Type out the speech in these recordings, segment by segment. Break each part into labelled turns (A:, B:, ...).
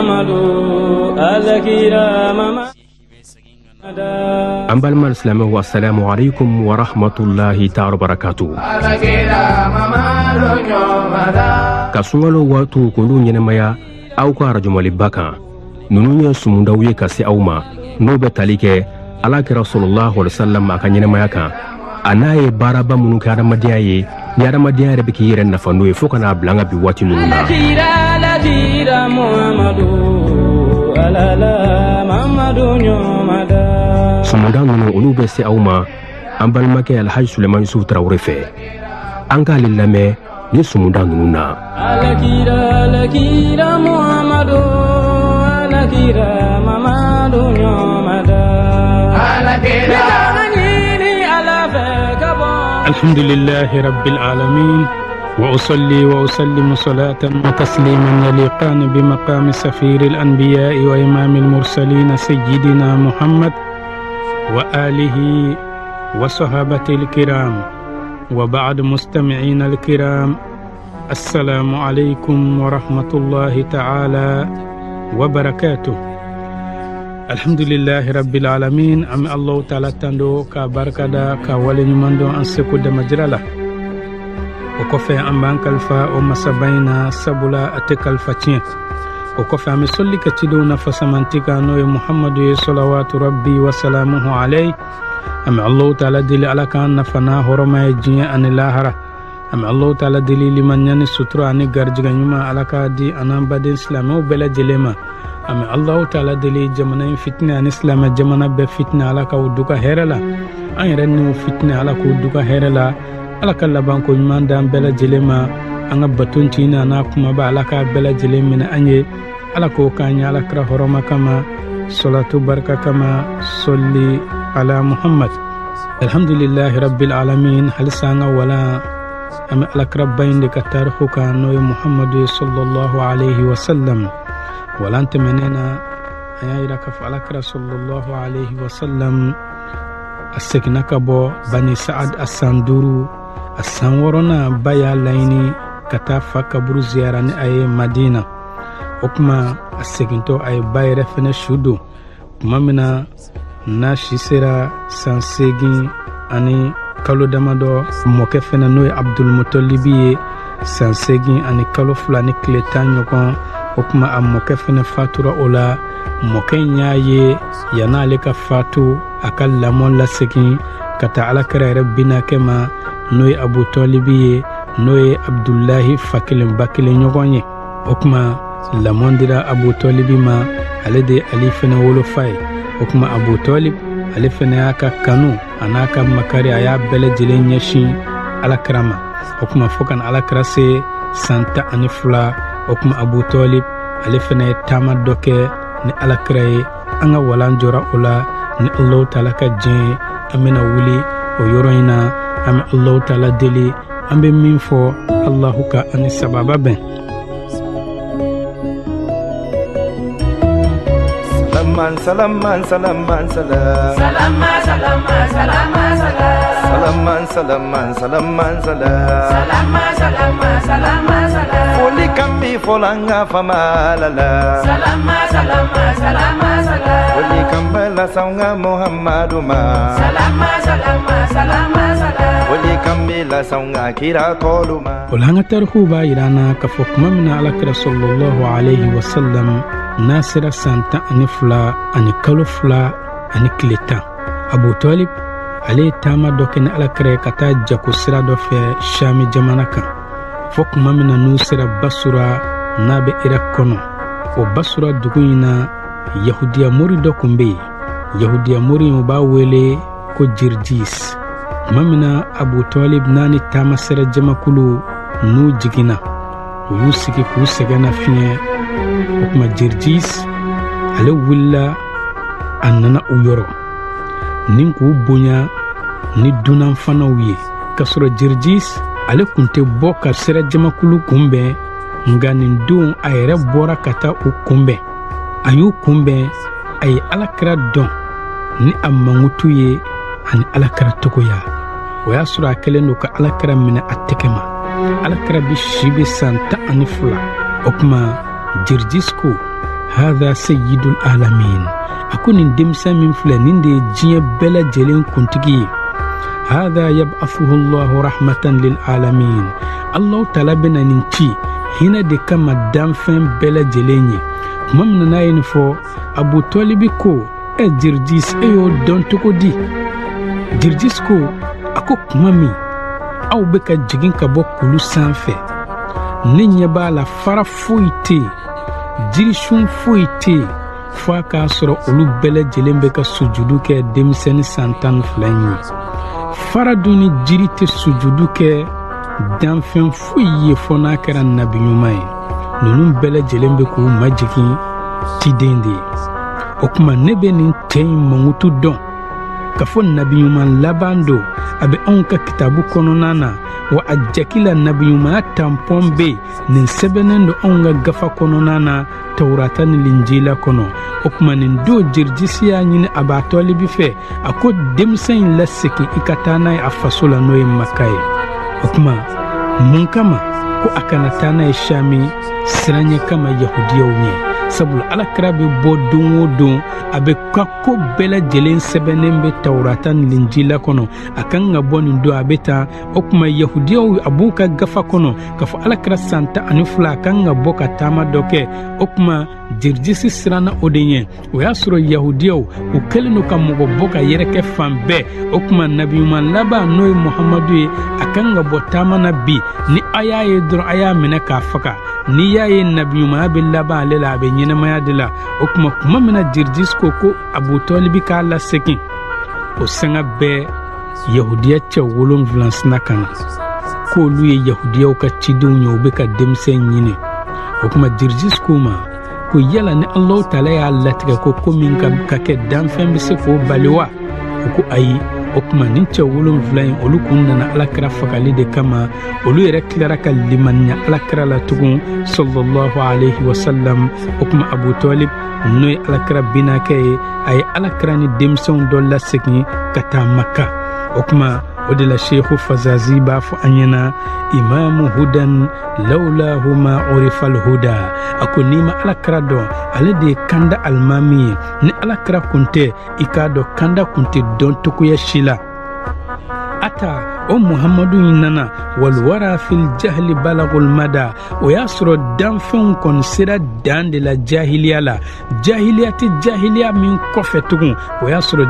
A: Muhammadu alakira mama
B: Ambalmal Islamu wa assalamu alaikum wa rahmatullahi ta'ala barakatuh. Kasungalo watu kundu nyenemaya au kwa rajumali baka nununya sumundawiye kasi auma nobe talike alakira sallallahu alaihi wasallam aka nyenemaya ka anaye baraba munu ka adamadiya ye ni adamadiya yɛrɛ bɛ k'i yɛrɛ nafa n'o ye fo kana bilanga bi waati ninnu na sumunda ninnu olu bɛ se aw ma an balimakɛ Alhaji Suleman Yusuf Tarawele fɛ an k'ale lamɛn ni sumunda ninnu na
C: الحمد لله رب العالمين وأصلي وأسلم صلاة وتسليما يليقان بمقام سفير الأنبياء وإمام المرسلين سيدنا محمد وآله وصحابته الكرام وبعد مستمعين الكرام السلام عليكم ورحمة الله تعالى وبركاته الحمد لله رب العالمين أم الله تعالى تندو كبركة كوالي نماندو أنسكو دمجرلا وكفي أم بانك الفا ومسابينا سبلا أتك الفتين وكفي أم سولي كتدو نفس منتقى نوي محمد صلوات ربي وسلامه عليه أم الله تعالى دلي على كان نفنا هرما يجي أن اللاهرة أم الله تعالى دلي لمن يعني سترى أني غرجغ نيما على كادي أنا بدين سلامه وبلا جلما أم الله تعالى دلي جمنا فتنة عن إسلام جمنا بفتنة على كودوكا هيرلا أن رنو فتنة على كودوكا هيرلا على كلا بانكو يمان دام بلا جلما أنا بتونتينا ناكما على كبلا جلم من أني على كوكاني على كرهرما كما صلاة بركة كما صلي على محمد الحمد لله رب العالمين هل سانا ولا أم على كربين لكتارخو كانوا محمد صلى الله عليه وسلم ولا أنت مننا أيها كفالك رسول الله عليه وسلم السكنك بو بني سعد السندورو السنورنا بايا ليني كتافا كبرو زياراني أي مدينة وكما السكنتو أي باي رفنا شودو كما منا ناشي سيرا سانسيجين أني كالو دامادو موكفنا نوي عبد المطلبي سانسيجين أني كالو فلاني كليتان يكون وكما أموكي فن فاتورة أولا موكي نياي ينالك فاتو أكال لامون لسكين كتا على كرا ربنا كما نوي أبو طالبي نوي عبد الله فاكل باكل نيوغوني وكما لامون ديرا أبو طالبي ما علي أليفنا ولو فاي وكما أبو طالب أليفنا ياكا كانو أناكا مكاري أيا بلا جلين يشين على كراما وكما فوكان على كراسي سانتا أنفلا وكما أبو طالب ألفنا تاما دوكي ni alakiraye an ka walan jɔra o la ni Allahu Taala ka jɛn an bɛna wuli o yɔrɔ in na an bɛ Allahu Taala deli an bɛ min fɔ Allahu ka ani sababa bɛn
D: salaman salaman salaman salam salaman salaman salaman salam salaman salaman salaman salam salaman salaman salaman salam foli kambi folanga famalala salaman salaman salaman salam foli kambala saunga Muhammadu ma salaman salaman salaman salam foli kambila saunga kira toluma
C: olanga tarhu ba irana ka fokma min alakira sallallahu alayhi wa sallam nasira santa ani fula ani kalo fula ani kileta Abu Talib ale tama dokene alakira kata jako sira do fe Shami jamana kan fokuma mina nu sira Basura nabe Irak kono o Basura duguyina Yahudiya mori do kumbe Yahudiya mori mo ba wele ko Jirjis mamina Abu Talib nani tama sira jamakulu nu jigina yusiki ku segana fiye okuma Jirjis ale willa annana uyoro nin ku bonya ni dunan fanaw ye kasoro Jirjis ale kunte boka sira jamakulu kumbe nganin dun ayere bora kata u kumbe ayu kumbe ay alakra don ni amangutu ye ani alakra tokoya waya sura keleno ka alakra mina atekema alakra bi shibe santa ani fula okuma Jirjisku hadha sayyidul alamin akuni demsa min fulanin de jiya bela jelen kuntigi hadha yab'athuhu Allah rahmatan lil alamin Allah ta'ala bena ninci hina de kama damfen bela jelenye mamna nayin fo Abu Talib ko e Jirjis eyo don tokodi Jirjis ko ako kumami aw beka jigin ka bɔ kulu sanfɛ ne ɲɛ b'a la fara foyi tɛ jirisun foyi tɛ fo a k'a sɔrɔ olu bɛɛ lajɛlen bɛ ka sujudu kɛ denmisɛnnin san 12 ye fara dun ni jiri tɛ sujudu kɛ danfɛn foyi ye fo n'a kɛra nabi ɲuman ye ninnu bɛɛ lajɛlen bɛ k'u majigin ciden de ye o tuma ne bɛ nin cɛ in mankutu dɔn ka fɔ nabi ɲuman laban don a bɛ anw ka kitabu kɔnɔna na wa a jakila nabi ɲumanya tampɔn bɛ nin sɛbɛnnen don anw ka gafa kɔnɔna na Tawurata ni Linjila kɔnɔ o tuma nin don Jirjisi y'a ɲini Aba Tɔlibi fɛ a ko denmisɛn in lasegin i ka taa n'a ye a faso la n'o ye Maka ye o tuma mun kama ko a kana taa n'a ye Sami siranɲɛ kama Yahudiyaw ɲɛ sabula Alakira bɛ bɔ don o don a bɛ ka ko bɛɛ lajɛlen sɛbɛnnen bɛ Tawurata ni Linjila kɔnɔ a kan ka bɔ nin don a bɛ taa o tuma Yahudiyaw a b'u ka gafa kɔnɔ k'a fɔ Alakira san 12 a kan ka bɔ ka taama dɔ kɛ o tuma Jirjisi siranna o de ɲɛ o y'a sɔrɔ Yahudiyaw u kɛlen don ka mɔgɔ bɔ ka yɛrɛkɛ fan bɛɛ o tuma nabi ɲuman laban n'o ye Muhamadu ye a kan ka bɔ taama na bi ni a y'a ye dɔrɔn a y'a minɛ k'a faga n'i y'a ye nabi ɲumanya bɛ laban ale la a bɛ ɲɛnɛmaya de la o tuma min na Jirjisi ko Abu Tɔlibi k'a lasegin o sanga bɛɛ Yahudiya cɛ 7 sina ka na k'olu ye Yahudiyaw ka cidenw ye u bɛ ka denmisɛn ɲini o tuma Jirjisi ko ma ko yala ni Allah Ta'ala y'a latigɛ ko min ka kɛ danfɛn bɛ se k'o bali wa o ko ayi o tuma nin cɛ 7 in olu kun nana Alakira fagali de kama olu yɛrɛ tilara ka limaniya Alakira la tugun sallallahu alaihi wasallam o tuma Abu Talib n'o ye Alakira binakɛ ye a ye Alakira ni denmisɛnw dɔ lasegin ka taa Maka o tuma o de la Sheikhu Fazazi b'a fɔ an ɲɛna imamu hudan lawlahu ma urifal huda a ko n'i ma Alakira dɔn ale de ye kanda alimami ye ni Alakira kun tɛ i k'a dɔn kanda kun tɛ dɔn togoya si la ata o Muhamadu in nana walwara fil jahli balagul mada o y'a sɔrɔ danfɛnw kɔni sera dan de la jahiliya la jahiliya tɛ jahiliya min kɔfɛ tugun o y'a sɔrɔ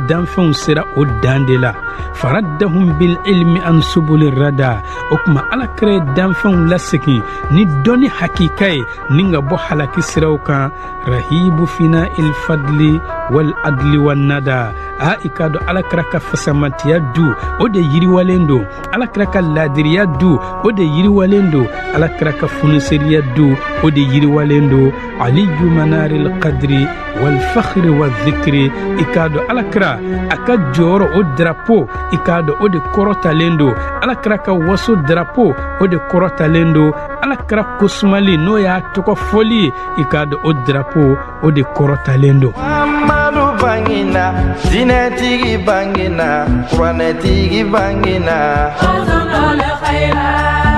C: danfɛnw sera o dan de la faraddahum bil ilmi an subuli rada o tuma Alakira ye danfɛnw lasegin ni dɔnni hakika ye ni ka bɔ halaki siraw kan rahibu fina il fadli wal adli wan nada a i k'a dɔn Alakira ka fasamantiya du o de yiriwalen don Alakira ka ladiriya du o de yiriwalen don Alakira ka funiseriya du o de yiriwalen don aliyu manaril qadri wal fakhri wal dhikri i k'a dɔn Alakira a ka jɔyɔrɔ o drapeau i k'a dɔn o de kɔrɔtalen don Alakira ka waso drapeau o de kɔrɔtalen don Alakira kosumali n'o y'a tɔgɔ fɔli ye i k'a dɔn o drapeau o de kɔrɔtalen don
D: bangina dinetigi bangina kuranetigi bangina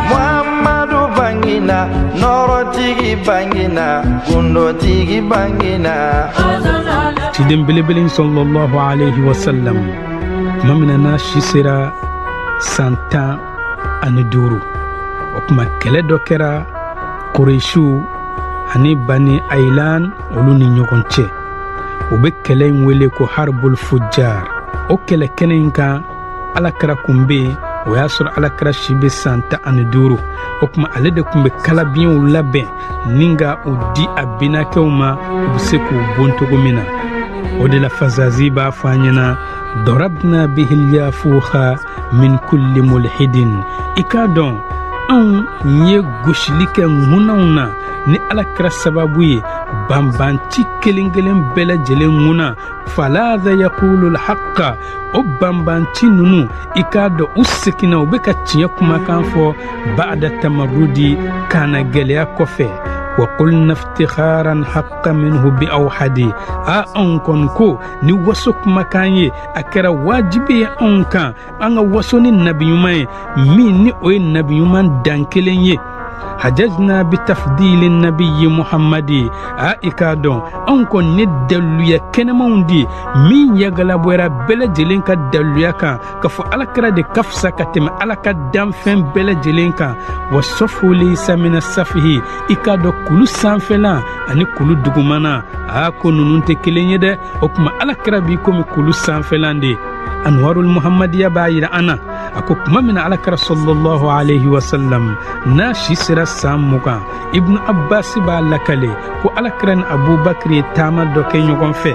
D: Muhammadu bangina norotigi bangina kundotigi bangina
C: ciden belebelen sallallahu alaihi wasallam tuma min na si sera san 15 o tuma kɛlɛ dɔ kɛra Quraishiw ani Bani Ailan olu ni ɲɔgɔn cɛ o bɛ kɛlɛ in wele ko harbul fujjar o kɛlɛ kɛnɛ in kan Alakira kun bɛ yen o y'a sɔrɔ Alakira si bɛ san 15 o tuma ale de kun bɛ kalabiɲɛw labɛn ni ka o di a binakɛw ma u bɛ se k'u bon cogo min na o de la Fazazi b'a fɔ an ɲɛna darabna bihil yafuha min kulli mulhidin i k'a dɔn anw ye gosili kɛ ŋunaw na ni Alakira sababu ye banbanci kelen-kelen bɛɛ lajɛlen ŋuna falaza yaqulul haqqa o banbanci ninnu i k'a dɔn u seginna u bɛ ka tiɲɛ kumakan fɔ ba'da tamarrudi kana gɛlɛya kɔfɛ wa qulna iftikharan haqqan minhu bi awhadi a anw kɔni ko ni waso kumakan ye a kɛra wajibi ye anw kan an ka waso ni nabi ɲuman ye min ni o ye nabi ɲuman dan kelen ye hajajna bitafdili nabiyyi muhammadi a ikadon an ko ne daluya kenemanw di min yagala bɔra bɛɛ lajɛlen ka daluya kan ka fɔ alakira de ka fisa ka tɛmɛ ala ka danfɛn bɛɛ lajɛlen kan wa sɔfu laysa mina safihi ikadon kulu sanfɛla ani kulu dugumana a ko nunu tɛ kelen ye dɛ o kuma alakira b'i komi kulu sanfɛlan de anwarul muhammadiya b'a yira ana ako kuma mina alakira sallallahu alaihi wasallam n'a si sera san 20 ibnu abbas b'a lakale ko alakira ni abubakar ye taama dɔ kɛ ɲɔgɔn fɛ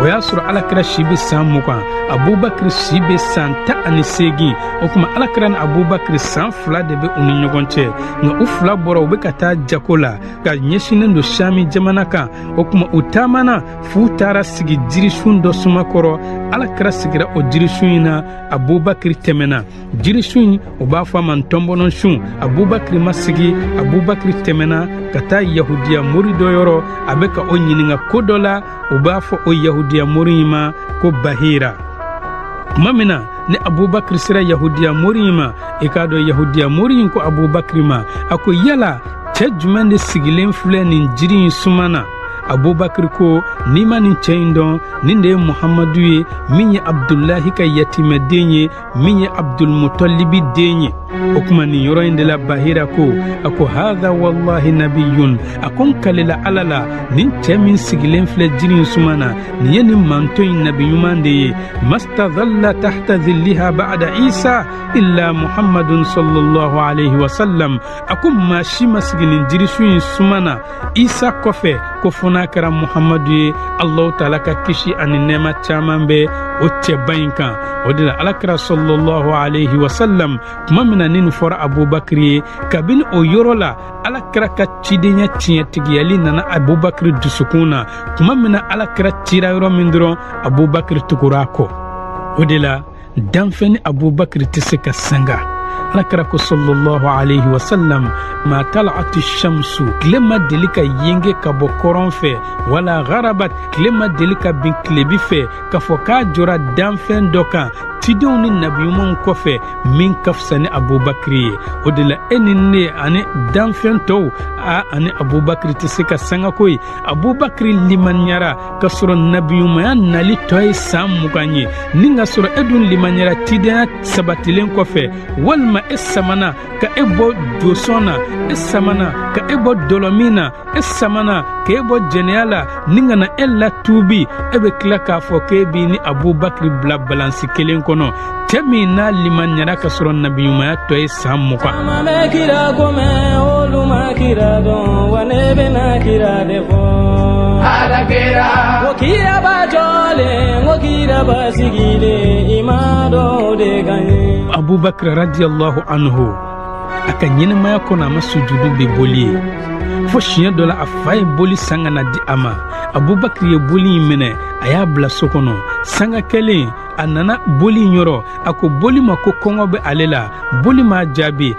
C: o y'a sɔrɔ alakira si bɛ san 20 abubakar si bɛ san 18 o kuma alakira ni abubakar san 2 de bɛ u ni ɲɔgɔn cɛ nka u fila bɔra u bɛ ka taa jako la ka ɲɛsinnen don sami jamana kan o kuma u taamana f'u taara sigi jirisun dɔ sumakɔrɔ alakira sigira o jirisun in na abubakar tɛmɛna jirisun u b'a fɔ a ma ntɔnbɔnɔ sun abubakar ma sigi abubakar tɛmɛna ka taa yahudiya mori dɔ yɔrɔ a bɛ ka o ɲininka ko dɔ la u b'a fɔ o yahudiya mori ma ko bahira kuma min na ni abubakar sera yahudiya mori ma i k'a dɔn yahudiya mori ko abubakar ma a ko yala cɛ jumɛn de sigilen filɛ nin jiri in suma na abubakar ko n'i ma nin cɛ in dɔn nin de ye muhamadu ye min ye abdulahi ka yatimɛden ye min ye abdulmutalibi den ye o kuma nin yɔrɔ in de la bahira ko a ko hadha wallahi nabiyun a ko n kalela ala la nin cɛ min sigilen filɛ jiri in suma na nin ye nin manto in nabi ɲuman de ye mastadalla tahta dhilliha ba'da isa illa muhammadun sallallahu alaihi wasallam a ko maa si ma sigi nin jirisu in suma na isa kɔfɛ ko fɔna kɛra muhamadu ye allahu taala ka kisi ani nɛɛma caman bɛ o cɛba in kan o de la alakira sallallahu alaihi wasallam kuma min na ni nin fɔra abubakar ye kabini o yɔrɔ la alakira ka cidenya tiɲɛtigiyali nana abubakar dusukun na kuma min na alakira cira yɔrɔ min dɔrɔn abubakar tugura kɔ o de la danfɛn ni abubakar tɛ se ka sanga alakira ko sallallahu alaihi wasallam ma tala'ati shamsu tile ma deli ka yenge ka bɔ kɔrɔn fɛ wala gharabat tile ma deli ka bin tilebi fɛ ka fɔ k'a jɔra danfɛn dɔ kan cidenw ni nabiyumanw kɔfɛ min ka fisa ni abubakar ye o de la e ni ne ani danfɛn tɔw ani abubakar tɛ se ka sanga koyi abubakar limaniyara ka sɔrɔ nabiyumanya nali tɔ ye san 20 ye ni ka sɔrɔ e dun limaniyara cidenya sabatilen kɔfɛ walima e samana ka e bɔ josɔn na e samana ka e bɔ dɔlɔmin na e samana ka e bɔ jɛnɛya la ni ka na e latuubi e bɛ tila k'a fɔ k'e b'i ni abubakar bila balansi kelen kɔnɔ cɛ min n'a limaniyara ka sɔrɔ nabiyumanya tɔ ye san 20.
A: Ama bɛ kira kɔmɛ olu ma kira dɔn wa ne bɛna kira de fɔ. Ala kira. Ko kira b'a jɔlen ko kira b'a sigilen i ma dɔn o de ka ɲi.
C: abubakar radiyallahu anhu a ka ɲɛnamaya kɔnɔ a ma sujudu bɛ boli ye fo siɲɛ dɔ la a fa ye boli sanga na di a ma abubakar ye boli in minɛ a y'a bila so kɔnɔ sanga kɛlen a nana boli in yɔrɔ a ko boli ma ko kɔngɔ bɛ ale la boli m'a jaabi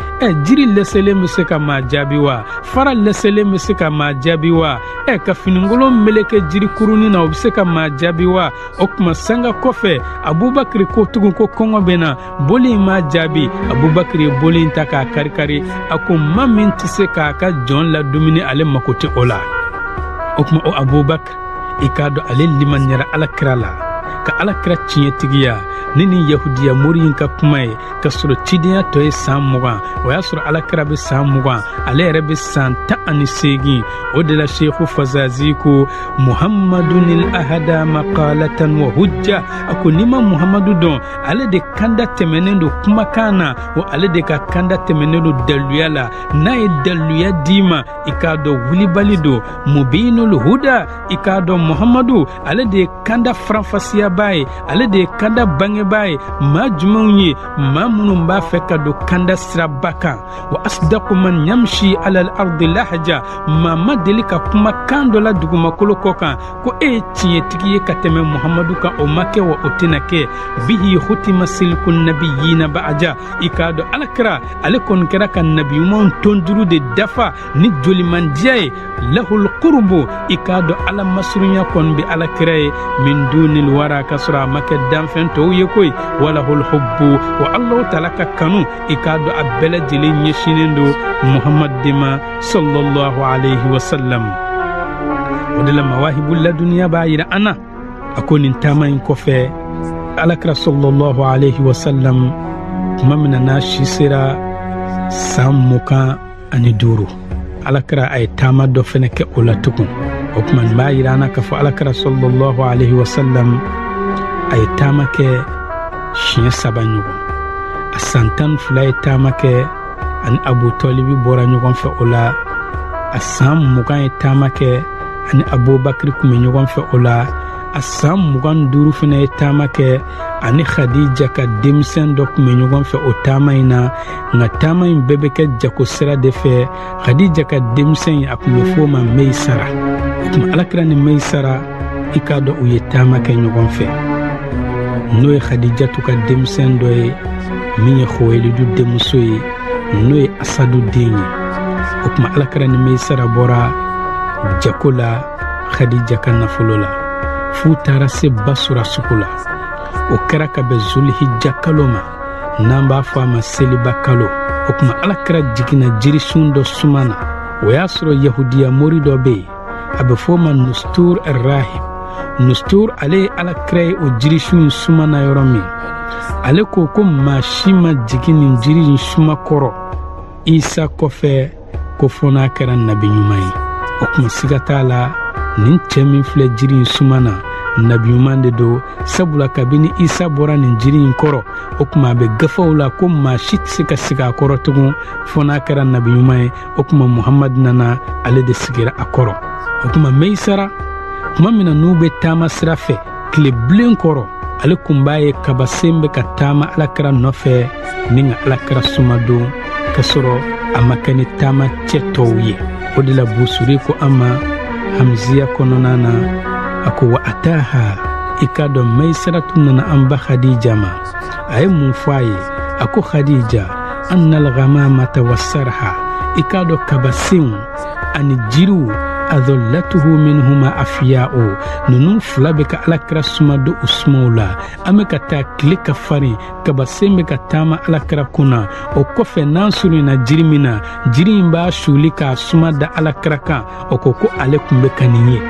C: jiri lɛsɛlen bɛ se ka maa jaabi wa fara lɛsɛlen bɛ se ka maa jaabi wa ka finikolon meleke jiri kurunin na o bɛ se ka maa jaabi wa o tuma sanga kɔfɛ abubakar ko tugun ko kɔngɔ bɛ na boli in m'a jaabi abubakar ye boli in ta k'a kari-kari a ko maa min tɛ se k'a ka jɔn ladumuni ale mako tɛ o la o tuma o abubakar i k'a dɔn ale limaniyara alakira la ka alakira tiɲɛtigiya ni nin yahudiya mori in ka kuma ye ka sɔrɔ cidenya tɔ ye san 20 o y'a sɔrɔ alakira bɛ san 20 ale yɛrɛ bɛ san 18 o de la sheikhu fazazi ko muhammadun ahada maqalatan wa hujja a ko n'i ma muhamadu dɔn ale de kanda tɛmɛnen don kumakan na wa ale de ka kanda tɛmɛnen don daluya la n'a ye daluya d'i ma i k'a dɔn wulibali don mubinul huda i k'a dɔn muhamadu ale de ye kanda faranfasiyaba ye ale de ye kanda bangebaa ye maa jumɛnw ye maa minnu b'a fɛ ka don kanda siraba kan wa asdaqu man yamshi ala al-ardi lahja maa ma deli ka kuma kan dɔ la dugumakolo kɔ kan ko e ye tiɲɛtigi ye ka tɛmɛ muhamadu kan o ma kɛ wa o tɛna kɛ bihi hutima silku nabiyina ba'ja i k'a dɔn alakira ale kɔni kɛra ka nabiyumanw ton 5 de dafa ni jolimandiya ye lahul qurbu i k'a dɔn ala masurunya kɔni bɛ alakira ye min dunil wara ka sɔrɔ a ma kɛ danfɛn tɔw ye koyi walahul hubbu wa Allahu taala ka kanu i k'a dɔn a bɛɛ lajɛlen ɲɛsinnen don Muhamad de ma sallallahu alayhi wa sallam. O de la mawahibul laduniya b'a yira an na a ko nin taama in kɔfɛ alakira sallallahu alayhi wa sallam tuma min na n'a si sera san 25 alakira a ye taama dɔ fɛnɛ kɛ o la tugun. O kuma nin b'a yira an na k'a fɔ alakira sallallahu alayhi wa sallam a ye taama kɛ siɲɛ 3 ɲɔgɔn. A san 12 ye taama kɛ ani Abu Talibi bɔra ɲɔgɔn fɛ o la. A san 20 ye taama kɛ ani Abubakar kun bɛ ɲɔgɔn fɛ o la. A san 25 fana ye taama kɛ ani Khadija ka denmisɛn dɔ kun bɛ ɲɔgɔn fɛ o taama in na. Nka taama in bɛɛ bɛ kɛ jago sira de fɛ. Khadija ka denmisɛn a kun bɛ fɔ o ma Meisara. O kuma alakira ni Meisara i k'a dɔn u ye taama kɛ ɲɔgɔn fɛ. N'o ye Khadijatu ka denmisɛn dɔ ye min ye Khuwailidu denmuso ye n'o ye Asadu den ye. O kuma alakira ni Meisara bɔra jako la Khadija ka nafolo la f'u taara se Basura sugu la. O kɛra ka bɛn Zulhijja kalo ma n'an b'a fɔ a ma seliba kalo. O kuma alakira jiginna jirisun dɔ suma na. O y'a sɔrɔ Yahudiya mori dɔ bɛ yen a bɛ fɔ o ma Nustur Rahib. Nustur ale ye alakira ye o jirisun in suma na yɔrɔ min. Ale ko maa si ma jigin nin jiri in suma kɔrɔ Isa kɔfɛ ko fɔ n'a kɛra nabi ɲuman ye. O kuma siga t'a la nin cɛ min filɛ jiri in suma na nabi ɲuman de don. Sabula kabini Isa bɔra nin jiri in kɔrɔ o kuma a bɛ gafaw la ko maa si tɛ se ka sigi a kɔrɔ tugun fɔ n'a kɛra nabi ɲuman ye. O kuma Muhamad nana ale de sigira a kɔrɔ. O kuma Meisara tuma min na n'u bɛ taama sira fɛ tile bilen kɔrɔ ale kun b'a ye kabasen bɛ ka taama alakira nɔfɛ ni ka alakira suma don ka sɔrɔ a ma kɛ ni taama cɛ tɔw ye. O de la Busiri ko an ma Hamziya kɔnɔna na a ko wa ataha i k'a dɔn Meisaratu nana an ba Khadija ma. A ye mun fɔ a ye a ko Khadija annal ghamamata wassarha i k'a dɔn kabasenw ani jiriw adhollatuhu minhuma afiya'u nunu fila bɛ ka alakira suma do o sumaw la. An bɛ ka taa tile ka farin kabasen bɛ ka taama alakira kunna. O kɔfɛ n'an surunna jiri min na jiri in b'a suli k'a suma da alakira kan. O ko ale kun bɛ ka nin ye.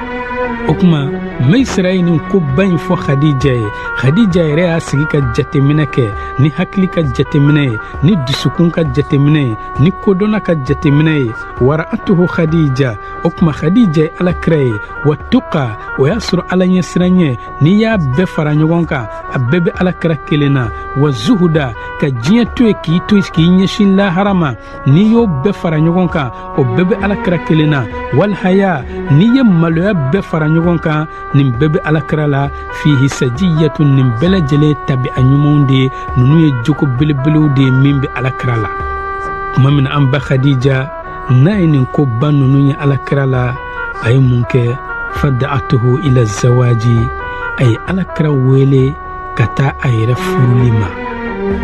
C: O kuma Meisara ye nin ko ba in fɔ Khadija ye. Khadija yɛrɛ y'a sigi ka jateminɛ kɛ ni hakili ka jateminɛ ye ni dusukun ka jateminɛ ye ni kodɔnna ka jateminɛ ye. Wara'atuhu Khadija o kuma Khadija ye alakira ye. Wa tuqa o y'a sɔrɔ ala ɲɛ siranɲɛ n'i y'a bɛɛ fara ɲɔgɔn kan a bɛɛ bɛ alakira kelen na. Wa zuhuda ka diɲɛ to ye k'i to k'i ɲɛsin lahara ma n'i y'o bɛɛ fara ɲɔgɔn kan o bɛɛ bɛ alakira kelen na. Walhaya n'i ye maloya bɛɛ fara ɲɔgɔn kan nin bɛɛ bɛ alakira la. Fihi sajiyatun nin bɛɛ lajɛlen tabi a ɲumanw de ye ninnu ye jogo belebelew de ye min bɛ alakira la. Tuma min an ba Khadija n'a ye nin ko ba ninnu ye alakira la a ye mun kɛ fada'atuhu ila zawaji a ye alakira wele ka taa a yɛrɛ furuli ma.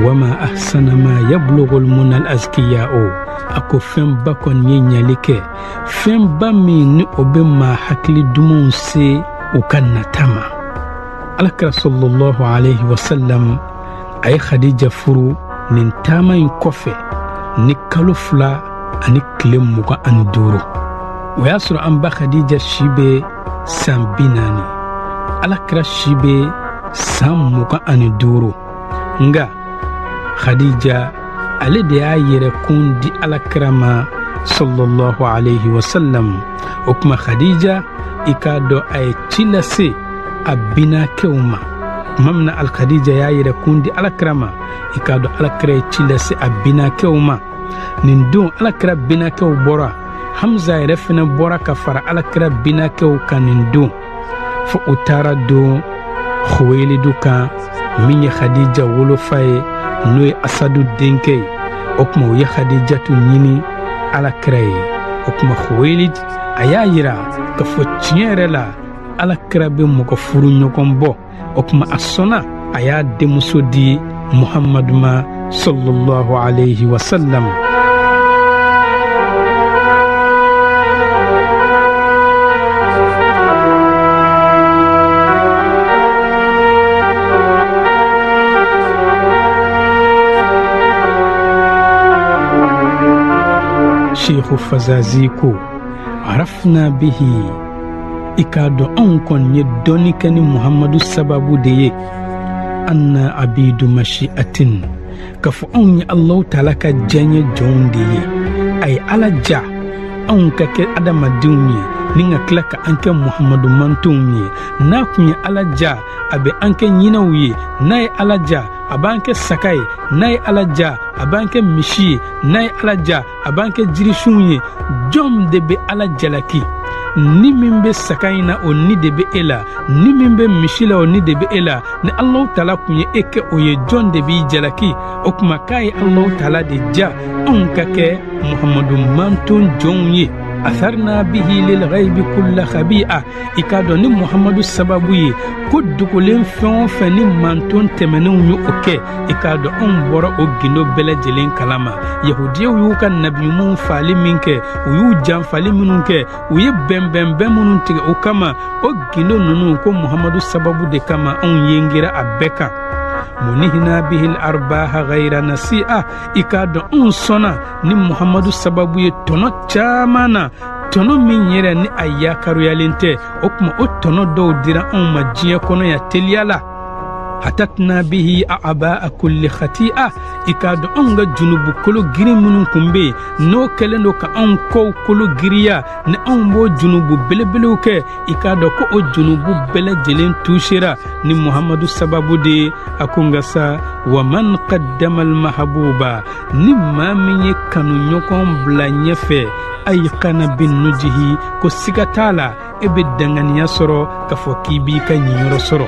C: Wama ahsana ma yablugul munal azkiya'u a ko fɛnba kɔni ye ɲali kɛ fɛnba min ni o bɛ maa hakili dumanw se u ka nata ma. Alakira sallallahu alayhi wa sallam a ye Khadija furu nin taama in kɔfɛ ni kalo 2 ani tile 25. O y'a sɔrɔ an ba Khadija si bɛ san 40. Alakira si bɛ san 25. Nga Khadija ale de y'a yɛrɛ kun di alakira ma sallallahu alayhi wa sallam. O kuma Khadija i k'a dɔn a ye ci lase a binakɛw ma. Tuma min na Khadija y'a yɛrɛ kun di alakira ma i k'a dɔn alakira ye ci lase a binakɛw ma. Nin don alakira binakɛw bɔra. Hamza yɛrɛ fana bɔra ka fara alakira binakɛw kan nin don fo u taara don Khuwailidu kan min ye Khadija wolofa ye n'o ye Asadu denkɛ ye. O kuma u ye Khadijatu ɲini alakira ye. O kuma Khuwailid a y'a yira ka fɔ tiɲɛ yɛrɛ la alakira bɛ mɔgɔ furu ɲɔgɔn bɔ. O kuma a sɔnna a y'a denmuso di Muhamadu ma sallallahu alayhi wa sallam. Sheikh Fazazi ko arafna bihi ikado an kon ye doni kani Muhammadu sababu de ye anna abidu mashi'atin kafu an ya Allah ta'ala ka janye jon de ye ay ala ja an ka ke adamadun ye ninga klaka anke Muhammadu mantun ye na kunye ala ja abe anke nyina uye na ala ja abanke sakai nay alaja abanke mishi nay alaja abanke jirishunye jom debe alajalaki ni mimbe sakaina oni debe ela ni mimbe mishila oni debe ela ni Allah Ta'ala kunye eke oye jom debe jalaki okuma kai Allah Ta'ala de ja onkake Muhammadu mantun jonye atharna bihi lil ghaibi kull khabi'a ikado ni Muhammadu sababuye ko dugulen feni manton temenu yu oke ikado on boro o gindo bele jelen kalama yahudiyo yu kan nabi mun fali minke yu jam fali minunke uye bembembe munun tige o kama o gindo nunu ko Muhammadu sababu de kama on yengira abeka munihina bihil arbaha ghayra nasi'a ikado on sona ni Muhammadu sababu ye tono chamana tono min yere ni ayakaru yalente okuma o tono do dira on majiya kono ya teliyala hatatna bihi a'ba'a kulli khati'a ikado onga junubu kolo giri munun kumbe no kelendo ka on ko kolo giriya ne on bo junubu belebele ke ikado ko o junubu bele jelen tushira ni Muhammadu sababu de akunga sa wa man qaddama al mahbuba ni maminye kanu nyokon blanyefe ay kana bin nujihi ko sigatala ebe danganiya soro ka fokibi ka nyoro soro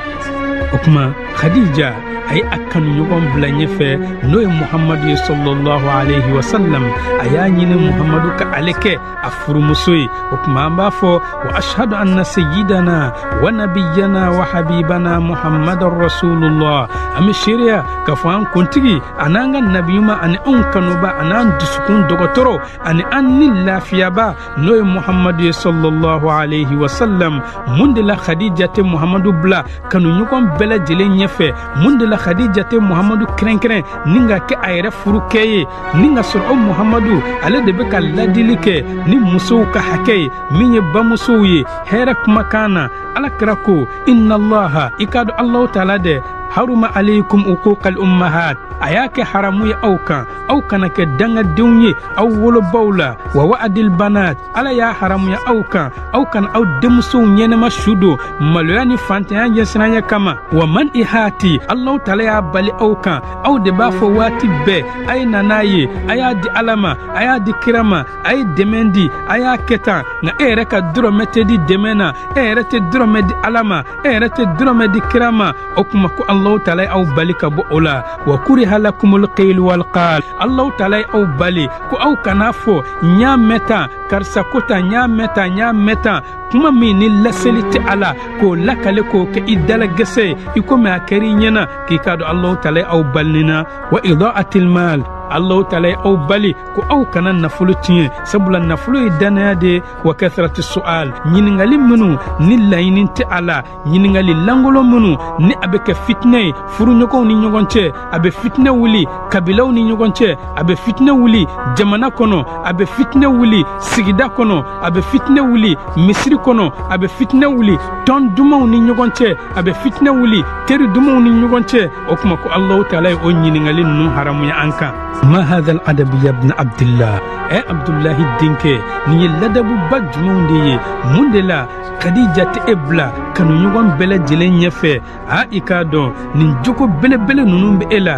C: okuma Khadija ay akanu yogon blanyefe noy Muhammadu sallallahu alayhi wa sallam ayanyine Muhammadu ka aleke afurumusoy okuma mbafo wa ashhadu anna sayyidana wa nabiyyana wa habibana Muhammadar rasulullah amishiriya ka fan kontigi ananga nabiyuma an kanuba anan dusukun dogotoro an anni lafiyaba noy Muhammadu sallallahu alayhi wa sallam mundila Khadija te Muhammadu bla kanu yogon bela jele nyefe mundila Khadija te Muhammadu krenkren ninga ke ayre furukeye ninga soro Muhammadu ale de be ka ladilike ni muso ka hakay minye bamusoye hera kumakana ala krako inna allaha ikadu Allah Ta'ala de haruma alaykum uquqal ummahat ayake haramu ya aukan ke danga dunye aw wolo bawla wa wa'dil banat ala ya haramu ya aukan aw demso nyene mashudo maloyani fantanya jesnanya kama wa man ihati Allah Ta'ala ya bali aukan aw de bafo wati be ay nanaye aya di alama aya di kirama ay demendi aya keta na ereka drometedi demena erete dromedi alama erete dromedi kirama okuma ko Allah Ta'ala aw balika bu ola wa kuriha lakumul qil wal qal Allah Ta'ala aw bali ko aw kanafo nya meta karsa kota nya meta kuma min laseliti ala ko lakale ko ke idala gese iko ma kari nyana ki kado Allah Ta'ala aw balnina wa idaatil mal Allah Ta'ala aw bali ko aw kana nafulu tiye sabula nafulu idana de wa kathratu su'al nyiningali munu ni layinin ti ala nyiningali langolo munu ni abeka fitne furu nyoko ni nyogonche abe fitne wuli kabilaw ni nyogonche abe fitne wuli jamana kono abe fitne wuli sigida kono abe fitne wuli misri kono abe fitne wuli ton dumaw ni nyogonche abe fitne wuli teri dumaw ni nyogonche okuma ko Allah Ta'ala o nyiningali nu haramu ya anka ما هذا الأدب يا ابن عبد الله عبد الله الدينكي ني لدب بجمون دي مندلا خديجة إبلا كانوا يوغن بلا جلين يفي إكادو ننجوكو بلا بلا ننوم بإلا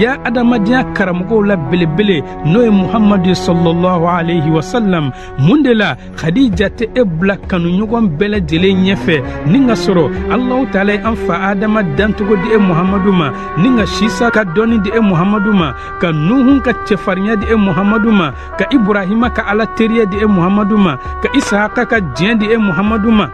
C: يا أدام ديا كرمكو لا بلا بلا نوي محمد صلى الله عليه وسلم مندلا خديجة إبلا كانوا يوغن بلا جلين يفي نيغا سورو الله تعالى أنفا آدم دانتوكو دي محمد ما نيغا شيسا كدوني دي محمد ما كنوهن كتفارنيا دي محمد ما كإبراهيم كالا تريا دي محمد ما كإسحاق كجين دي محمد ما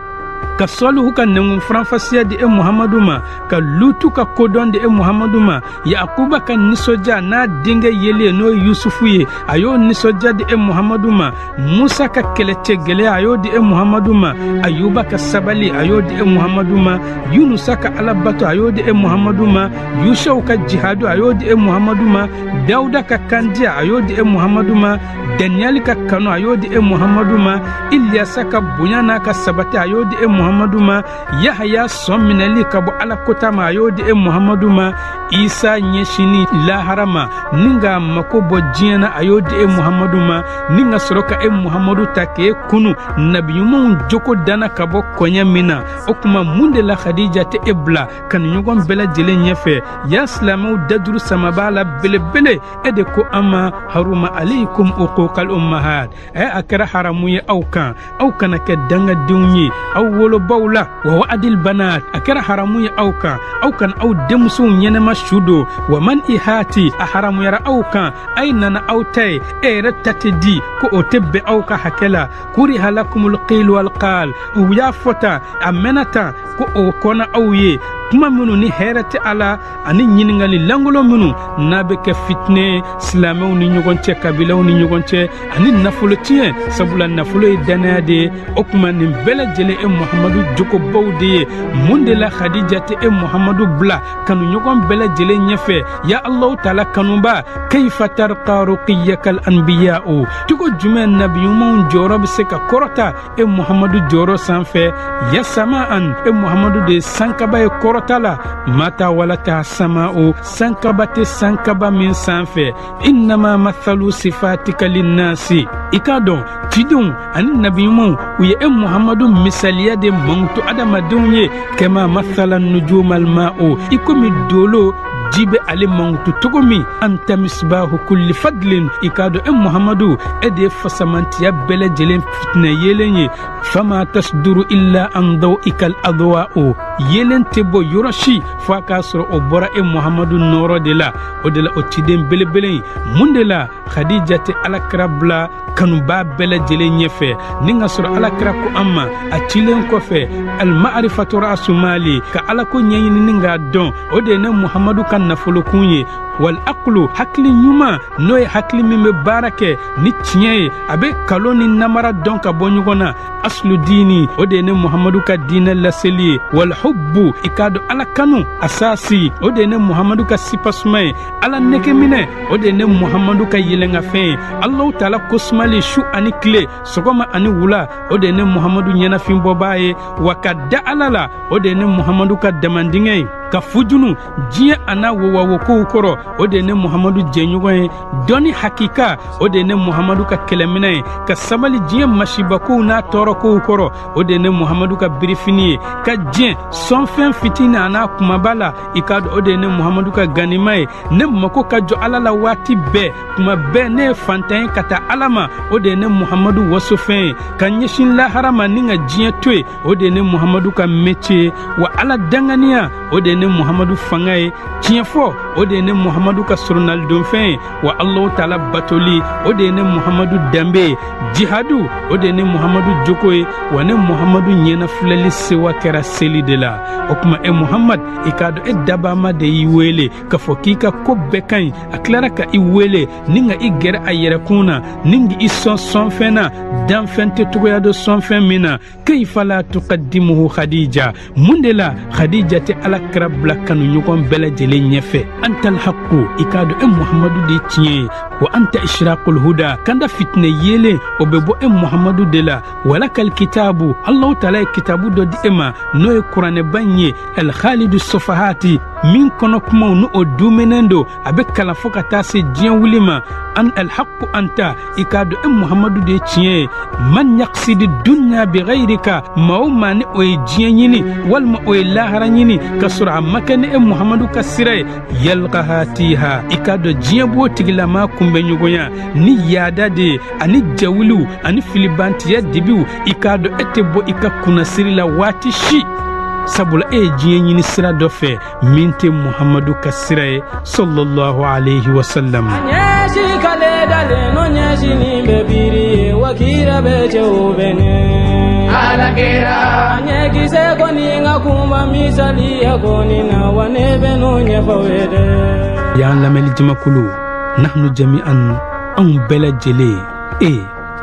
C: ka sɔlihu ka nengun faranfasiya di muhamadu ma ka lutu ka kodɔn di muhamadu ma yakuba ka nisɔndiya n'a denkɛ yeli n'o ye yusufu ye a y'o nisɔndiya di muhamadu ma musa ka kɛlɛcɛ gɛlɛya a y'o di muhamadu ma ayuba ka sabali a y'o di muhamadu ma yunusa ka alabato a y'o di muhamadu ma yushaw ka jihadu a y'o di muhamadu ma dawuda ka kandiya a y'o di muhamadu ma daniyali ka kanu a y'o di muhamadu ma iliyasa ka bonya n'a ka sabati a y'o di muhamadu ma yahaya sɔn minɛli ka bɔ ala kota ma a y'o di muhamadu ma isa ɲɛsini lahara ma ni ka mako bɔ diɲɛ na a y'o di muhamadu ma ni ka sɔrɔ ka muhamadu ta k'e kunu nabiyumanw jogo dana ka bɔ kɔɲɛ min na o kuma mun de la khadija tɛ e bila ka ni ɲɔgɔn bɛɛ lajɛlen ɲɛfɛ ya silamɛw dajuru samaba la belebele e de ko an ma haruma aleikum uquqal ummahat a kɛra haramu ye aw kan aw kana kɛ dangadenw ye aw wolobaw la wa wa'adil banat a kɛra haramu ye aw kan aw kana aw denmusow ɲɛnɛma su don wa man ihati a haramuyara aw kan a ye nana aw ta ye e yɛrɛ ta tɛ di ko o tɛ bɛn aw ka hakɛ la kuriha lakumul qil wal qal u y'a fɔta a mɛnna tan ko o kɔnɔ aw ye kuma minnu ni hɛrɛ tɛ a la ani ɲiningali langolo minnu n'a bɛ kɛ fitinɛ silamɛw ni ɲɔgɔn cɛ kabilaw ni ɲɔgɔn cɛ ani nafolo tiɲɛ sabula nafolo ye danaya de ye o kuma nin bɛɛ lajɛlen muhamadu jogobaw de ye mun de la khadija tɛ muhamadu bila kanu ɲɔgɔn bɛɛ lajɛlen ɲɛfɛ ya allahu taala kanuba kayfa tarqa ruqiyakal anbiya'u cogo jumɛn nabiyumanw jɔyɔrɔ bɛ se ka kɔrɔta muhamadu jɔyɔrɔ sanfɛ ya sama'an muhamadu de sankaba ye kɔrɔta la mata walata sama'u sankaba tɛ sankaba min sanfɛ innama mathalu sifatika linnasi i k'a dɔn cidenw ani nabiyumanw u ye muhamadu misaliya de mangutu adamadenw ye kɛma mathala nujumal ma'u i komi dolo jibe ale mangutu togo min anta misbahu kulli fadlin i k'a dɔn muhamadu e de ye fasamantiya bɛɛ lajɛlen fitinɛ yelen ye fama tasduru illa an daw'ikal adwa'u yelen tɛ bɔ yɔrɔ si fo a k'a sɔrɔ o bɔra muhamadu nɔrɔ de la o de la o ciden belebele mun de la khadija tɛ alakira bila kanuba bɛɛ lajɛlen ɲɛfɛ ni ka sɔrɔ alakira ko an ma a cilen kɔfɛ almarifatu ra'su mali ka alako ɲɛɲini ni k'a dɔn o de ye ne muhamadu ka nafolokun ye wal aqlu hakili ɲuman n'o ye hakili min bɛ baara kɛ ni tiɲɛ ye a bɛ kalo ni namara dɔn ka bɔ ɲɔgɔn na aslu dini o de ye ne muhamadu ka diinɛ laseli ye wal hubbu i k'a dɔn ala kanu asasi o de ye ne muhamadu ka sipasuma ye ala negeminɛ o de ye ne muhamadu ka yɛlɛngafɛn ye allahu taala kosumali su ani tile sɔgɔma ani wula o de ye ne muhamadu ɲɛnafinbɔbaa ye wa ka da ala la o de ye ne muhamadu ka damandiŋɛ ye ka fujunu diɲɛ a n'a wowawokow kɔrɔ o de ye ne muhamadu jɛɲɔgɔn ye dɔnni hakika o de ye ne muhamadu ka kɛlɛminɛ ye ka sabali diɲɛ masibakow n'a tɔɔrɔkow kɔrɔ o de ye ne muhamadu ka birifini ye ka diɲɛ sɔnfɛn fitini a n'a kumaba la i k'a dɔn o de ye ne muhamadu ka ganima ye ne mako ka jɔ ala la waati bɛɛ kuma bɛɛ ne ye fantan ye ka taa ala ma o de ye ne muhamadu wasofɛn ye ka ɲɛsin lahara ma ni ka diɲɛ to ye o de ye ne muhamadu ka metiye wa ala danganiya o de ye ne muhamadu fanga ye tiɲɛ fɔ o de ye ne muhamadu ka soronnalidonfɛn ye wa allahu taala batoli o de ye ne muhamadu danbe ye jihadu o de ye ne muhamadu jogo ye wa ne muhamadu ɲɛnafilɛli sewa kɛra seli de la o kuma muhamad i k'a dɔn dabama de y'i wele k'a fɔ k'i ka ko bɛɛ ka ɲi a tilara ka i wele ni ka i gɛrɛ a yɛrɛkun na ni ka i sɔn sɔnfɛn na danfɛn tɛ togoya dɔ sɔnfɛn min na kayfa la tuqaddimuhu khadija mun de la khadija tɛ alakira bila kanu ɲɔgɔn bɛɛ lajɛlen ɲɛfɛ antal haqqu i k'a dɔn muhamadu de tiɲɛ ye wa anta ishraqul huda kanda fitinɛ yelen o bɛ bɔ muhamadu de la walakal kitabu allahu taala ye kitabu dɔ di ma n'o ye kuranɛba in ye al khalidu sofahati min kɔnɔ kumaw ni o duminen don a bɛ kalan fo ka taa se diɲɛ wuli ma an alhaqu anta i k'a dɔn muhamadu de ye tiɲɛ ye man yaqsidi dunya bi ghayrika maa o maa ni o ye diɲɛ ɲini walima o ye lahara ɲini ka sɔrɔ a ma kɛ ni muhamadu ka sira ye yalqaha tiha i k'a dɔn diɲɛ b'o tigilama kunbɛ ɲɔgɔnya ni yaada de ye ani jawiliw ani filibantiya dibiw i k'a dɔn e tɛ bɔ i ka kunnasiri la waati si sabula e ye diɲɛ ɲini sira dɔ fɛ min tɛ muhamadu ka sira ye sallallahu alayhi wa sallam
A: ɲɛsi kale dalen no ɲɛsinin bɛ biri wa kira bɛ cɛw bɛ ɲɛ ala kira ɲɛkisɛ kuma misali ya gonina wane beno nyefawede
C: ya lameli jamakulu nahnu jami'an an bela jele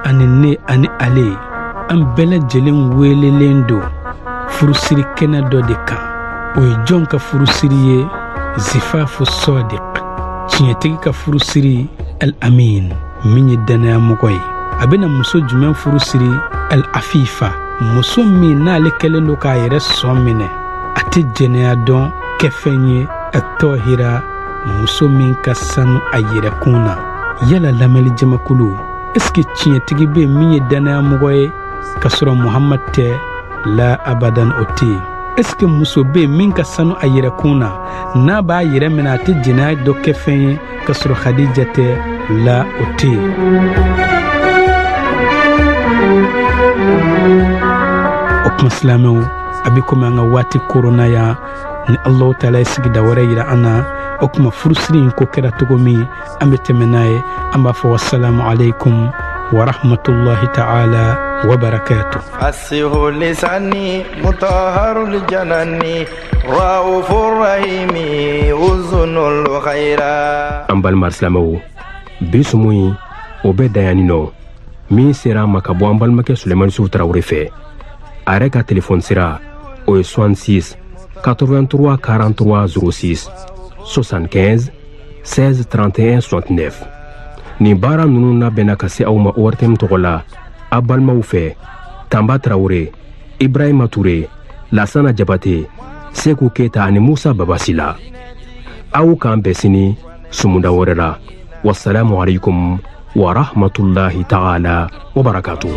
C: anine ani ale an bela jelen welelendo furusiri kena do de kan o jonka furusiri ye zifafu sadiq tiɲɛtigi ka furusiri al amin min ye danaya mɔgɔ ye a bena muso jumɛn furusiri al afifa muso min n'ale kɛlen do k'a yɛrɛ sɔn minɛ a tɛ jɛnɛya dɔn kɛ fɛn ye a tɔhira muso min ka sanu a yɛrɛkun na yala lamɛli jamakulu eske tiɲɛtigi be min ye danaya mɔgɔ ye ka sɔrɔ muhamad tɛ la abadan o tɛ eske muso be min ka sanu a yɛrɛkun na n'a b'a yɛrɛ minɛ a tɛ jɛnɛya dɔ kɛ fɛn ye ka sɔrɔ khadija tɛ la o tɛ o kuma silamɛw a bɛ komi an ka waati korona ya ni Allahu taala ye sigida wɛrɛ yira an na o kuma furusiri in ko kɛra cogo min an bɛ tɛmɛ n'a ye an b'a fɔ wassalamu alaikum wa rahmatullahi ta'ala wa barakatuh.
D: Fasihu lisani mutahharul janani raufur rahimi uzunul khaira.
B: An balima silamɛw bi sumu yi o bɛ dayani nɔ min sera ma ka bɔ an balimakɛ Sulemani Sufu Tarawele fɛ a yɛrɛ ka telefɔni sira o ye 66 83 43 06 75 16 31 69 nin baara ninnu labɛnna ka se aw ma ORTM tɔgɔ la a balimaw fɛ Tamba Tarawele, Ibrahima Ture, Lasana Jabate, Seku Keita ani Musa Babasila. Aw k'an bɛn sini sumunda wɛrɛ la. Wassalamu alaikum wa rahmatullahi ta'ala wa barakatuh.